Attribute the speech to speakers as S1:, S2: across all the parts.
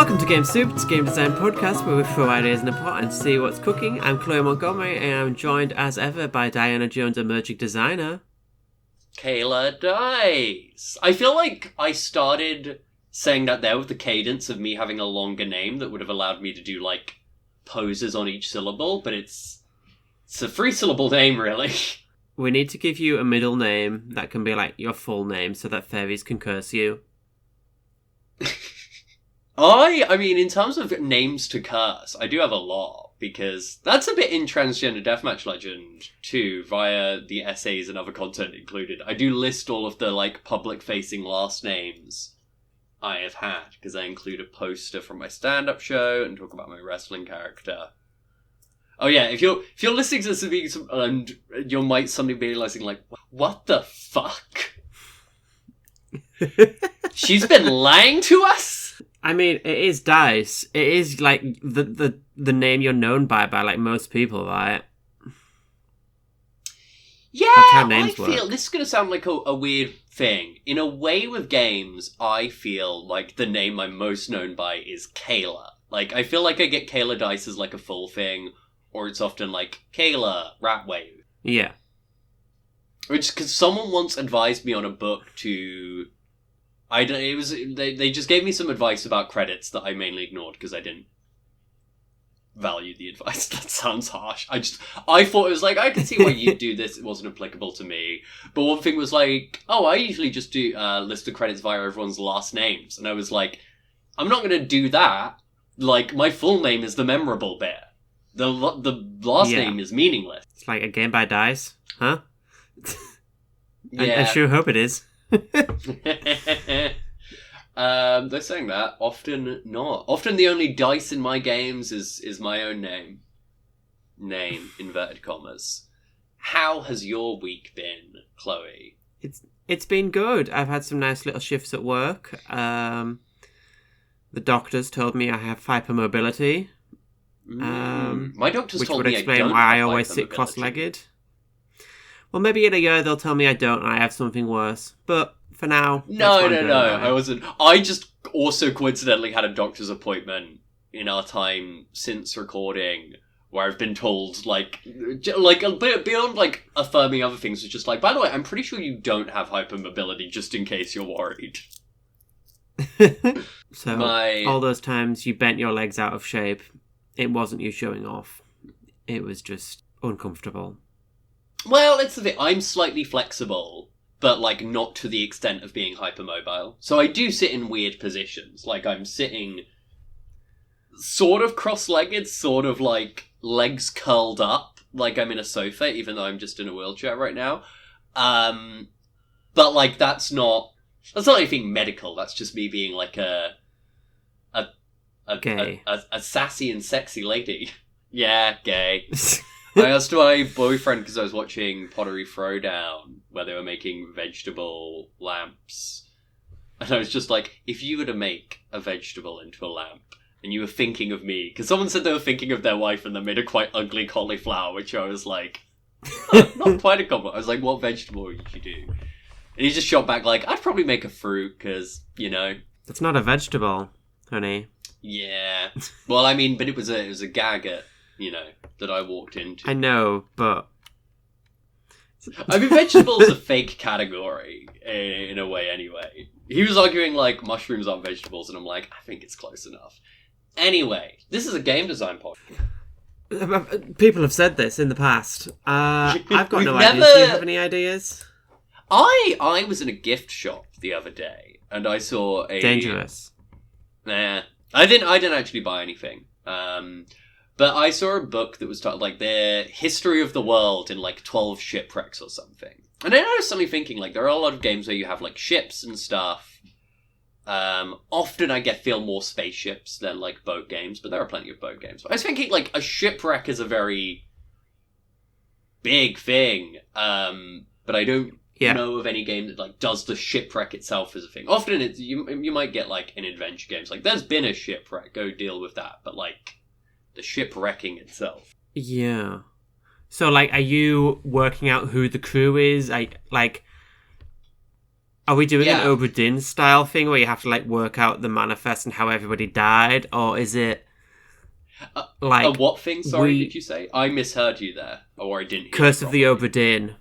S1: Welcome to Game Soup, it's a game design podcast where we throw ideas in a pot and see what's cooking. I'm Chloe Montgomery and I'm joined as ever by Diana Jones, emerging designer.
S2: Kayla Dice. I feel like I started saying that there with the cadence of me having a longer name that would have allowed me to do, like, poses on each syllable, but it's a three-syllable name, really.
S1: We need to give you a middle name that can be like your full name so that fairies can curse you.
S2: I mean, in terms of names to curse, I do have a lot, because that's a bit in Transgender Deathmatch Legend, too, via the essays and other content included. I do list all of the, like, public-facing last names I have had, because I include a poster from my stand-up show and talk about my wrestling character. Oh yeah, if you're listening to this and you might suddenly be realizing, like, what the fuck? She's been lying to us?
S1: I mean, it is Dice. It is, like, the name you're known by, like, most people, right?
S2: Yeah,
S1: That's how names
S2: I feel...
S1: work.
S2: This is going to sound like a weird thing. In a way with games, I feel like the name I'm most known by is Kayla. Like, I feel like I get Kayla Dice as, like, a full thing, or it's often, like, Kayla Ratwave.
S1: Yeah.
S2: Which, because someone once advised me on a book to... They just gave me some advice about credits that I mainly ignored because I didn't value the advice. That sounds harsh. I thought it was like, I can see why you'd do this. It wasn't applicable to me. But one thing was like, oh, I usually just do list the credits via everyone's last names. And I was like, I'm not going to do that. Like, my full name is the memorable bit. The last name is meaningless.
S1: It's like a game by Dice, huh?
S2: Yeah.
S1: I sure hope it is.
S2: They're saying that. Often not. Often the only dice in my games is my own name. Name, inverted commas. How has your week been, Chloe?
S1: It's been good. I've had some nice little shifts at work. The doctors told me I have hypermobility.
S2: My doctors
S1: which
S2: told
S1: would
S2: me
S1: explain
S2: I don't
S1: why I
S2: have
S1: always sit
S2: hypermobility.
S1: cross-legged. Well, maybe in a year they'll tell me I don't and I have something worse. But for now,
S2: No. I wasn't. I just also coincidentally had a doctor's appointment in our time since recording where I've been told, like a bit beyond, like, affirming other things, it's just like, by the way, I'm pretty sure you don't have hypermobility, just in case you're worried.
S1: So, all those times you bent your legs out of shape, it wasn't you showing off. It was just uncomfortable.
S2: Well, it's the thing. I'm slightly flexible, but, like, not to the extent of being hypermobile. So I do sit in weird positions. Like, I'm sitting sort of cross-legged, sort of, like, legs curled up, like I'm in a sofa, even though I'm just in a wheelchair right now. But, like, that's not anything medical. That's just me being, like, a sassy and sexy lady. Yeah, gay. I asked my boyfriend, because I was watching Pottery Throwdown, where they were making vegetable lamps. And I was just like, if you were to make a vegetable into a lamp, and you were thinking of me, because someone said they were thinking of their wife and they made a quite ugly cauliflower, which I was like, not quite a compliment. I was like, what vegetable would you do? And he just shot back like, I'd probably make a fruit, because, you know.
S1: It's not a vegetable, honey.
S2: Yeah. Well, I mean, but it was a gag at, you know, that I walked into.
S1: I know, but...
S2: I mean, vegetables are a fake category, in a way, anyway. He was arguing, like, mushrooms aren't vegetables, and I'm like, I think it's close enough. Anyway, this is a game design podcast.
S1: People have said this in the past. I've got no ideas. Do you have any ideas?
S2: I was in a gift shop the other day, and I saw a...
S1: Dangerous.
S2: Nah. I didn't actually buy anything. But I saw a book that was like the history of the world in like 12 shipwrecks or something. And I was suddenly thinking, like, there are a lot of games where you have like ships and stuff. Often I feel more spaceships than like boat games, but there are plenty of boat games. But I was thinking, like, a shipwreck is a very big thing. But I don't know of any game that like does the shipwreck itself as a thing. Often it's you might get like in adventure games, like there's been a shipwreck, go deal with that. But like the shipwrecking itself.
S1: Yeah. So, like, are you working out who the crew is? Like, Are we doing an
S2: Yeah.
S1: Obra Dinn style thing where you have to like work out the manifest and how everybody died, or is it
S2: A what thing? Sorry, did you say? I misheard you there, or I didn't hear
S1: Curse
S2: you
S1: of the
S2: properly.
S1: Obra Dinn?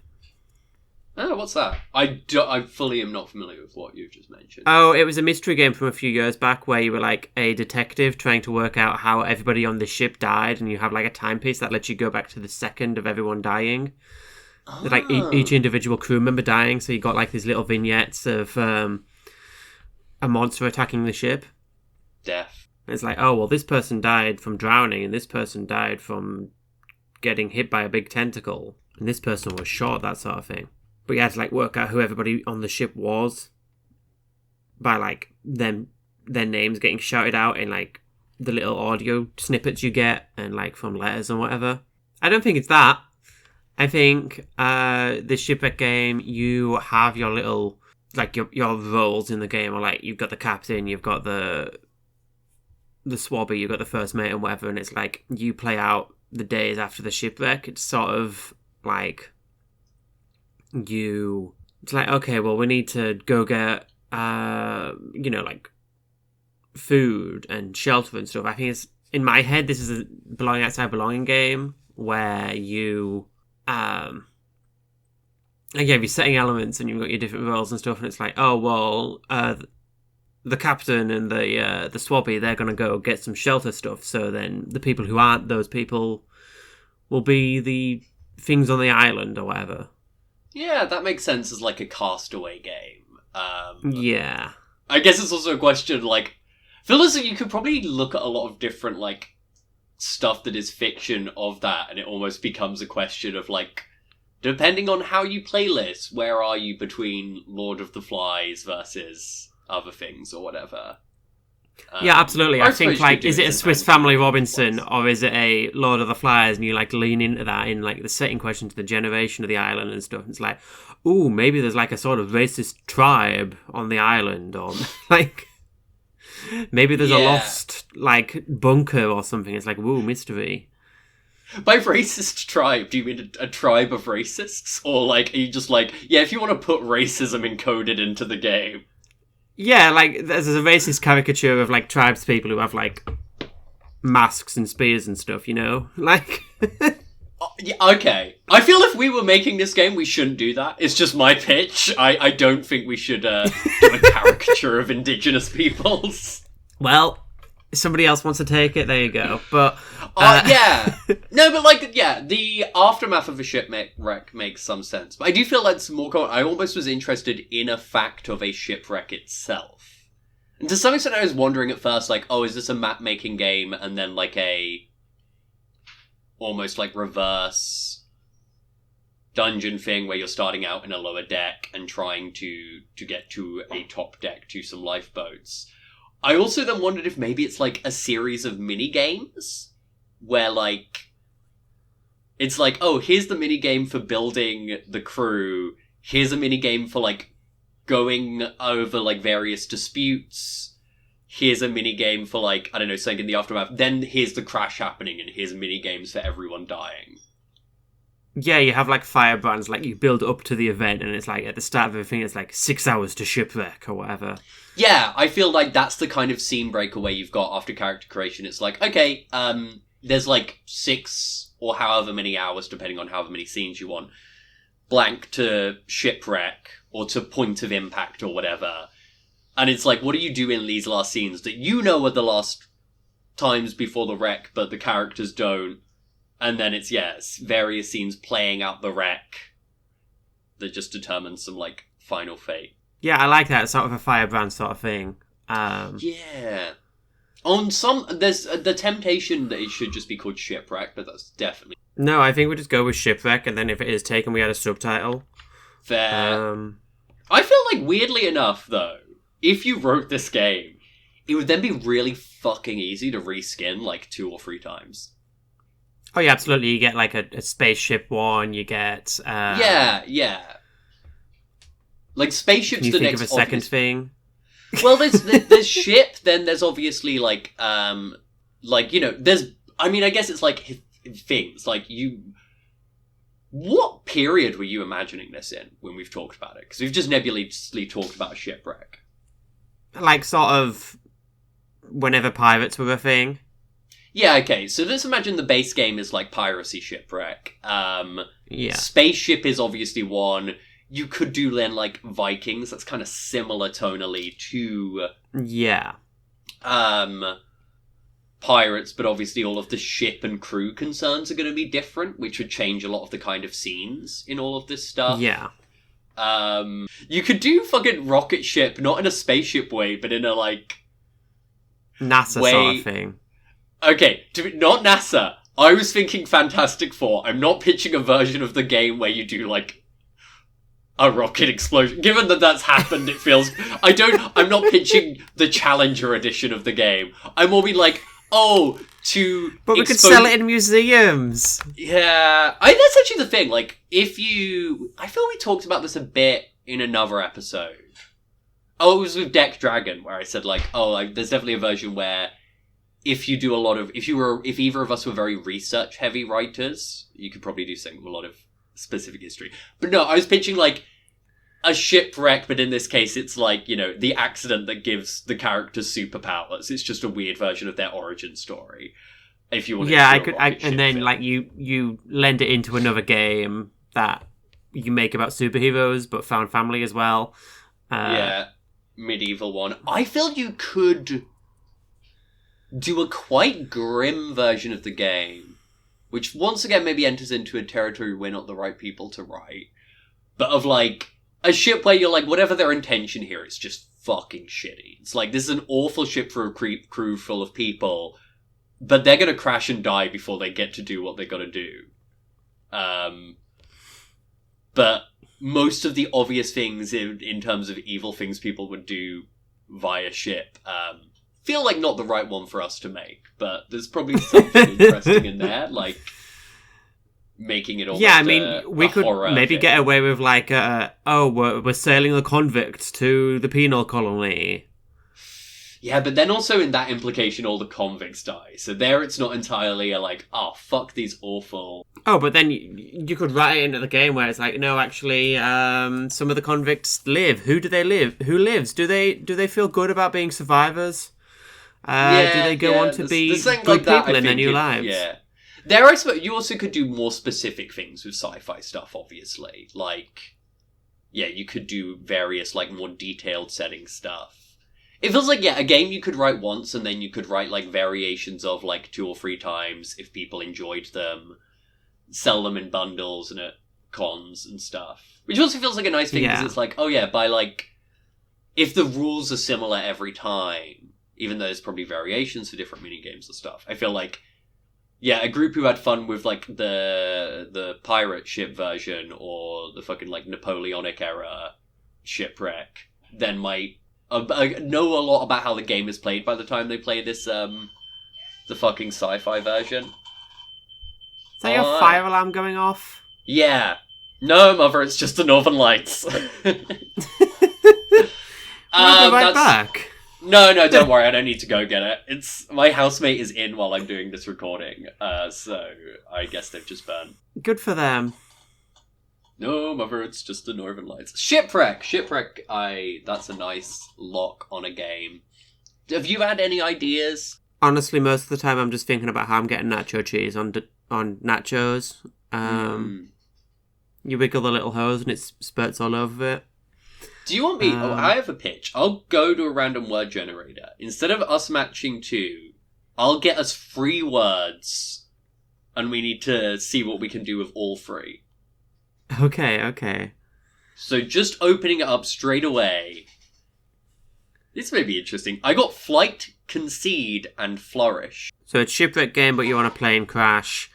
S2: Oh, what's that? I fully am not familiar with what you've just mentioned.
S1: Oh, it was a mystery game from a few years back where you were like a detective trying to work out how everybody on the ship died, and you have like a timepiece that lets you go back to the second of everyone dying. Like each individual crew member dying, so you got like these little vignettes of a monster attacking the ship.
S2: Death.
S1: And it's like, oh well, this person died from drowning, and this person died from getting hit by a big tentacle, and this person was shot, that sort of thing. But you had to like work out who everybody on the ship was by like their names getting shouted out in like the little audio snippets you get and like from letters and whatever. I don't think it's that. I think the Shipwreck game, you have your little like your roles in the game, or like you've got the captain, you've got the swabby, you've got the first mate and whatever, and it's like you play out the days after the shipwreck. It's sort of like it's like, okay, well, we need to go get like food and shelter and stuff. I think it's, in my head, this is a belonging outside belonging game where you you're setting elements and you've got your different roles and stuff, and it's like, oh well, the captain and the swabby, they're gonna go get some shelter stuff, so then the people who aren't those people will be the things on the island or whatever.
S2: Yeah, that makes sense as like a Castaway game.
S1: Yeah.
S2: I guess it's also a question, like, I feel as though you could probably look at a lot of different, like, stuff that is fiction of that, and it almost becomes a question of, like, depending on how you playlist, where are you between Lord of the Flies versus other things or whatever?
S1: Yeah, absolutely. I think, like, is it a
S2: in
S1: Swiss
S2: terms of
S1: Family
S2: what
S1: Robinson,
S2: it was.
S1: or is it a Lord of the Flies, and you, like, lean into that in, like, the setting question to the generation of the island and stuff, and it's like, ooh, maybe there's, like, a sort of racist tribe on the island, or, like, maybe there's a
S2: Yeah.
S1: lost, like, bunker or something. It's like, ooh, mystery.
S2: By racist tribe, do you mean a tribe of racists? Or, like, are you just like, yeah, if you want to put racism encoded into the game.
S1: Yeah, like, there's a racist caricature of, like, tribespeople who have, like, masks and spears and stuff, you know? Like...
S2: Yeah, okay. I feel if we were making this game, we shouldn't do that. It's just my pitch. I don't think we should do a caricature of indigenous peoples.
S1: Well, if somebody else wants to take it, there you go. But...
S2: Yeah. No, but, like, yeah, the aftermath of a shipwreck makes some sense. But I do feel that's more... I almost was interested in a fact of a shipwreck itself. And to some extent, I was wondering at first, like, oh, is this a map-making game? And then, like, a... almost, like, reverse dungeon thing where you're starting out in a lower deck and trying to get to a top deck to some lifeboats. I also then wondered if maybe it's, like, a series of mini-games where, like, it's like, oh, here's the minigame for building the crew, here's a minigame for, like, going over, like, various disputes, here's a minigame for, like, I don't know, something in the aftermath, then here's the crash happening, and here's minigames for everyone dying.
S1: Yeah, you have, like, firebrands, like, you build up to the event, and it's like, at the start of everything, it's like 6 hours to shipwreck, or whatever.
S2: Yeah, I feel like that's the kind of scene breakaway you've got after character creation. It's like, okay, there's like 6 or however many hours, depending on however many scenes you want, blank to shipwreck, or to point of impact, or whatever. And it's like, what do you do in these last scenes that you know are the last times before the wreck, but the characters don't? And then it's, yes, various scenes playing out the wreck that just determine some, like, final fate.
S1: Yeah, I like that, sort of a firebrand sort of thing.
S2: Yeah. On some, there's the temptation that it should just be called Shipwreck, but that's definitely
S1: No, I think we just go with shipwreck, and then if it is taken, we add a subtitle.
S2: fair. I feel like, weirdly enough, though, if you wrote this game, it would then be really fucking easy to reskin, like, 2 or 3 times.
S1: Oh yeah, absolutely. You get like a spaceship one. You get
S2: Yeah. Like, spaceship's
S1: Can you
S2: the
S1: think
S2: next
S1: of a second
S2: obvious...
S1: thing?
S2: Well, there's ship, then there's obviously, like, you know, there's... I mean, I guess it's, like, things. Like, you... What period were you imagining this in when we've talked about it? Because we've just nebulously talked about a shipwreck.
S1: Like, sort of, whenever pirates were a thing.
S2: Yeah, okay, so let's imagine the base game is like piracy shipwreck.
S1: Yeah.
S2: Spaceship is obviously one. You could do then like Vikings, that's kind of similar tonally to
S1: Yeah.
S2: Pirates, but obviously all of the ship and crew concerns are going to be different, which would change a lot of the kind of scenes in all of this stuff.
S1: Yeah.
S2: You could do fucking rocket ship, not in a spaceship way, but in a like
S1: NASA
S2: way...
S1: sort of thing.
S2: Okay, not NASA. I was thinking Fantastic Four. I'm not pitching a version of the game where you do like a rocket explosion. Given that that's happened, it feels... I'm not pitching the Challenger edition of the game. I'm more being like, but we
S1: could sell it in museums.
S2: Yeah. That's actually the thing. Like, I feel we talked about this a bit in another episode. Oh, it was with Deck Dragon, where I said, like, there's definitely a version where if you do a lot of... If either of us were very research-heavy writers, you could probably do something with a lot of specific history. But no, I was pitching like a shipwreck, but in this case it's like, the accident that gives the characters superpowers. It's just a weird version of their origin story. If you want
S1: and then like you lend it into another game that you can make about superheroes but found family as well.
S2: Medieval one. I feel you could do a quite grim version of the game, which once again maybe enters into a territory we're not the right people to write, but of like a ship where you're like, whatever their intention here, it's just fucking shitty. It's like, this is an awful ship for a crew full of people, but they're gonna crash and die before they get to do what they gotta do. But most of the obvious things in terms of evil things people would do via ship, feel like not the right one for us to make, but there's probably something interesting in there, like making it almost
S1: we could maybe get away with like, we're sailing the convicts to the penal colony.
S2: Yeah, but then also in that implication, all the convicts die. So there it's not entirely a like, fuck these awful...
S1: Oh, but then you could write it into the game where it's like, no, actually, some of the convicts live. Who do they live? Who lives? Do they feel good about being survivors? Do they go on to be good like people in their new lives?
S2: Yeah. There, I suppose, you also could do more specific things with sci-fi stuff, obviously. Like, you could do various, like, more detailed setting stuff. It feels like, a game you could write once, and then you could write, like, variations of, like, 2 or 3 times if people enjoyed them. Sell them in bundles and at cons and stuff. Which also feels like a nice thing, because it's like, by, like, if the rules are similar every time, even though there's probably variations for different minigames and stuff, I feel like, a group who had fun with, like, the pirate ship version or the fucking, like, Napoleonic era shipwreck then might know a lot about how the game is played by the time they play this, the fucking sci-fi version.
S1: Is that your fire alarm going off?
S2: Yeah. No, Mother, it's just the Northern Lights.
S1: We'll be right back.
S2: No, don't worry, I don't need to go get it. My housemate is in while I'm doing this recording, so I guess they've just burned.
S1: Good for them.
S2: No, Mother, it's just the Northern Lights. Shipwreck, that's a nice lock on a game. Have you had any ideas?
S1: Honestly, most of the time I'm just thinking about how I'm getting nacho cheese on nachos. You wiggle the little hose and it spurts all over it.
S2: Do you want me... I have a pitch. I'll go to a random word generator. Instead of us matching 2, I'll get us 3 words, and we need to see what we can do with all 3.
S1: Okay.
S2: So just opening it up straight away. This may be interesting. I got flight, concede, and flourish.
S1: So it's shipwreck game, but you're on a plane crash.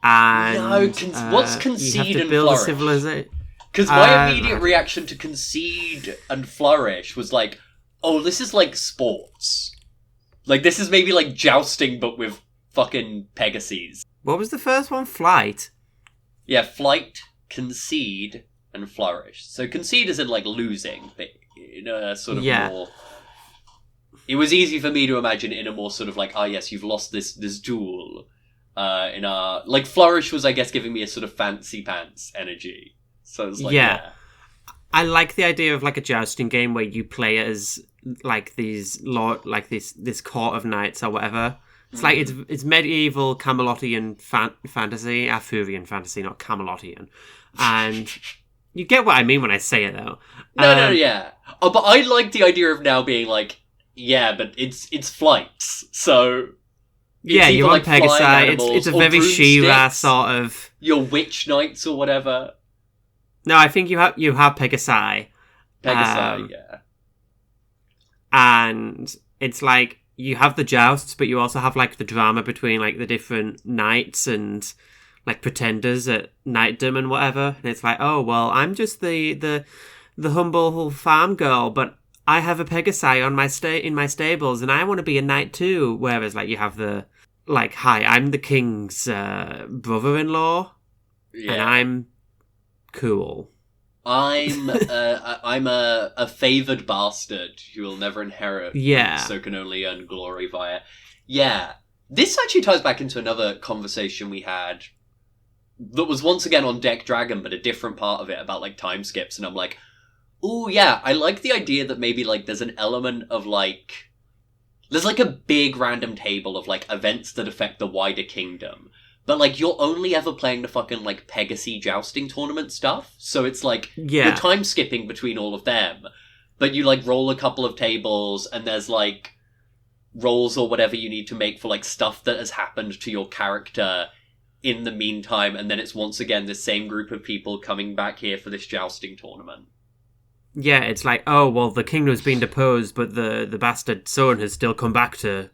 S1: And
S2: what's concede and flourish? Because my immediate reaction to concede and flourish was like, this is like sports. Like, this is maybe like jousting, but with fucking Pegasus.
S1: What was the first one? Flight?
S2: Yeah, flight, concede, and flourish. So concede is in like losing, but in a sort of more... It was easy for me to imagine in a more sort of like, yes, you've lost this duel. in our like Flourish was, I guess, giving me a sort of fancy pants energy. So it's like, yeah.
S1: I like the idea of like a jousting game where you play as like these this court of knights or whatever. It's like it's medieval Camelotian fantasy, Arthurian fantasy, not Camelotian, and you get what I mean when I say it though.
S2: No, yeah. Oh, but I like the idea of now being like, yeah, but it's flights, so
S1: yeah, you're on Pegasi. It's a very She-Ra sort of
S2: your witch knights or whatever.
S1: No, I think you have Pegasi.
S2: Pegasi, yeah.
S1: And it's like you have the jousts, but you also have like the drama between like the different knights and like pretenders at knightdom and whatever. And it's like, oh well, I'm just the humble farm girl, but I have a Pegasi on in my stables, and I want to be a knight too. Whereas like you have the like, hi, I'm the king's brother-in-law, and I'm cool.
S2: I'm a favoured bastard who will never inherit.
S1: Yeah.
S2: So can only earn glory via. Yeah. This actually ties back into another conversation we had that was once again on Deck Dragon, but a different part of it about like time skips. And I'm like, ooh, yeah, I like the idea that maybe like there's an element of like, there's like a big random table of like events that affect the wider kingdom. But, like, you're only ever playing the fucking, like, Pegasi jousting tournament stuff. So it's, like, you're time skipping between all of them. But you, like, roll a couple of tables, and there's, like, rolls or whatever you need to make for, like, stuff that has happened to your character in the meantime. And then it's once again the same group of people coming back here for this jousting tournament.
S1: Yeah, it's like, oh, well, the kingdom's been deposed, but the bastard son has still come back to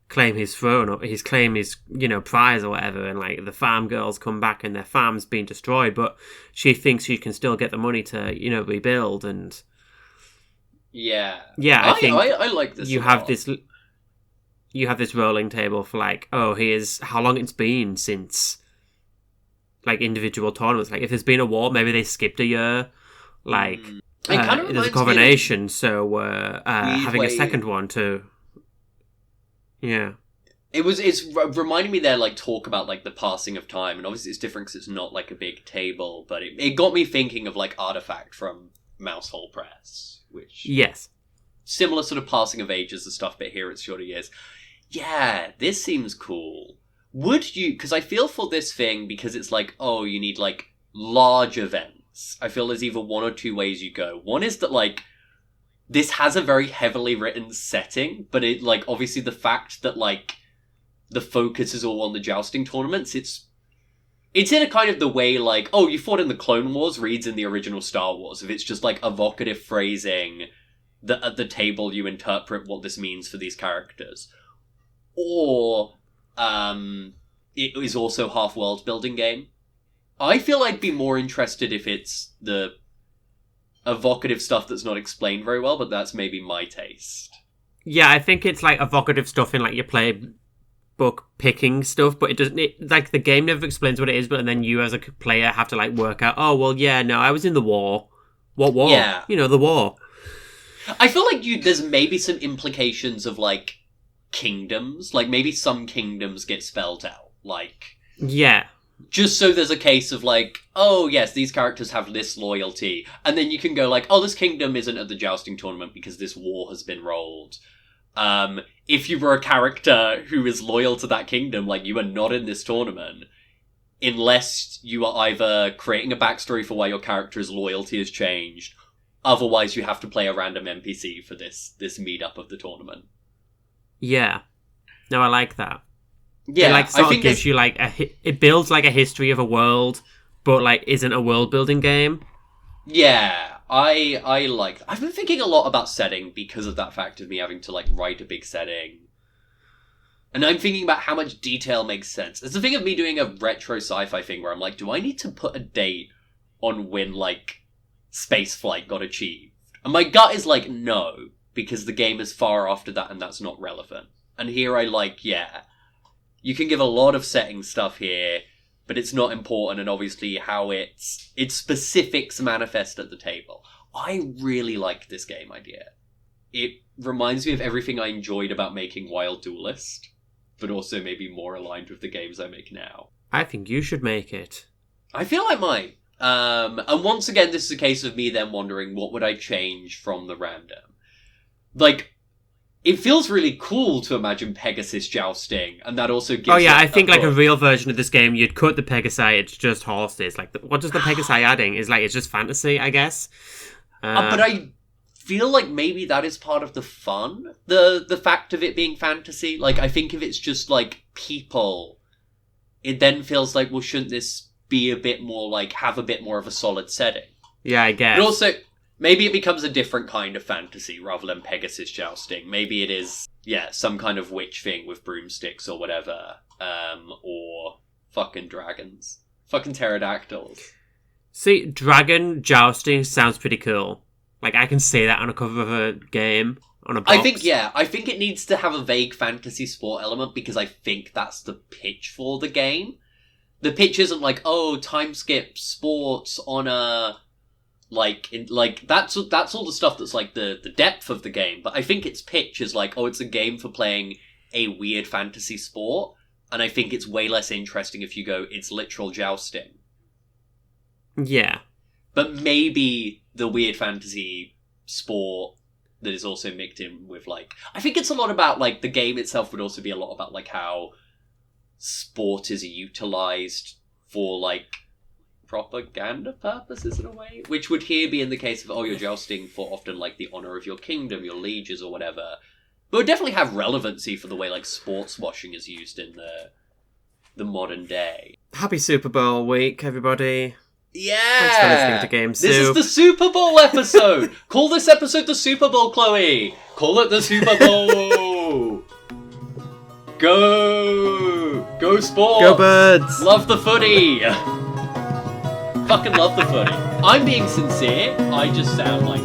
S1: claim his throne, or claim his, prize or whatever, and like the farm girls come back and their farm's been destroyed, but she thinks she can still get the money to, rebuild. And I think
S2: I like this.
S1: You have this rolling table for like, oh, here's how long it's been since like individual tournaments. Like if there's been a war, maybe they skipped a year. Like there's a coronation, so having a second one to. Yeah.
S2: It's reminding me there, like, talk about, like, the passing of time, and obviously it's different because it's not, like, a big table, but it got me thinking of, like, Artifact from Mousehole Press, which...
S1: Yes.
S2: Similar sort of passing of ages and stuff, but here it's shorter years. Yeah, this seems cool. Would you... Because I feel for this thing, because it's like, oh, you need, like, large events. I feel there's either one or two ways you go. One is that, like, this has a very heavily written setting, but it, like, obviously the fact that, like, the focus is all on the jousting tournaments, it's in a kind of the way, like, oh, you fought in the Clone Wars reads in the original Star Wars, if it's just, like, evocative phrasing that at the table you interpret what this means for these characters. Or, it is also half world building game. I feel I'd be more interested if it's the evocative stuff that's not explained very well, but that's maybe my taste.
S1: Yeah, I think it's like evocative stuff in like your playbook picking stuff, but it doesn't. Like the game never explains what it is, but then you as a player have to like work out. Oh well, yeah, no, I was in the war. What war?
S2: Yeah,
S1: the war.
S2: I feel like there's maybe some implications of like kingdoms, like maybe some kingdoms get spelled out, like
S1: yeah.
S2: Just so there's a case of like, oh yes, these characters have this loyalty. And then you can go like, oh, this kingdom isn't at the jousting tournament because this war has been rolled. If you were a character who is loyal to that kingdom, like you are not in this tournament. Unless you are either creating a backstory for why your character's loyalty has changed. Otherwise you have to play a random NPC for this meetup of the tournament.
S1: Yeah. No, I like that.
S2: Yeah,
S1: it like sort of gives you like it builds like a history of a world, but like isn't a world building game.
S2: Yeah, I like that. I've been thinking a lot about setting because of that fact of me having to like write a big setting, and I'm thinking about how much detail makes sense. It's the thing of me doing a retro sci-fi thing where I'm like, do I need to put a date on when like spaceflight got achieved? And my gut is like no, because the game is far after that, and that's not relevant. And here I like yeah. You can give a lot of setting stuff here, but it's not important, and obviously how its specifics manifest at the table. I really like this game idea. It reminds me of everything I enjoyed about making Wild Duelist. but also maybe more aligned with the games I make now.
S1: I think you should make it.
S2: I feel I might. And once again, this is a case of me then wondering what would I change from the random. Like, it feels really cool to imagine Pegasus jousting, and that also gives...
S1: Oh yeah, I think like a real version of this game, you'd cut the Pegasi, it's just horses. Like, what does the Pegasi adding? Is like, it's just fantasy, I guess.
S2: But I feel like maybe that is part of the fun. The fact of it being fantasy. Like, I think if it's just, like, people, it then feels like, well, shouldn't this be a bit more, like, have a bit more of a solid setting?
S1: Yeah, I guess.
S2: But also... maybe it becomes a different kind of fantasy rather than Pegasus jousting. Maybe it is, some kind of witch thing with broomsticks or whatever. Or fucking dragons. Fucking pterodactyls.
S1: See, dragon jousting sounds pretty cool. Like, I can see that on a cover of a game, on a box.
S2: I think it needs to have a vague fantasy sport element because I think that's the pitch for the game. The pitch isn't like, oh, time skip sports on a... that's all the stuff that's like the depth of the game. But I think its pitch is like, oh, it's a game for playing a weird fantasy sport, and I think it's way less interesting if you go, it's literal jousting.
S1: Yeah.
S2: But maybe the weird fantasy sport that is also mixed in with like, I think it's a lot about like the game itself would also be a lot about like how sport is utilized for like propaganda purposes in a way, which would here be in the case of, oh, you're jousting for often like the honor of your kingdom, your lieges or whatever, but would definitely have relevancy for the way like sports washing is used in the modern day.
S1: Happy Super Bowl week, everybody.
S2: Yeah,
S1: thanks for listening to Game Soup.
S2: This is the Super Bowl episode. Call this episode the Super Bowl, Chloe. Call it the Super Bowl. Go sports.
S1: Go Birds.
S2: Love the footy. Fucking love the footy. I'm being sincere. I just sound like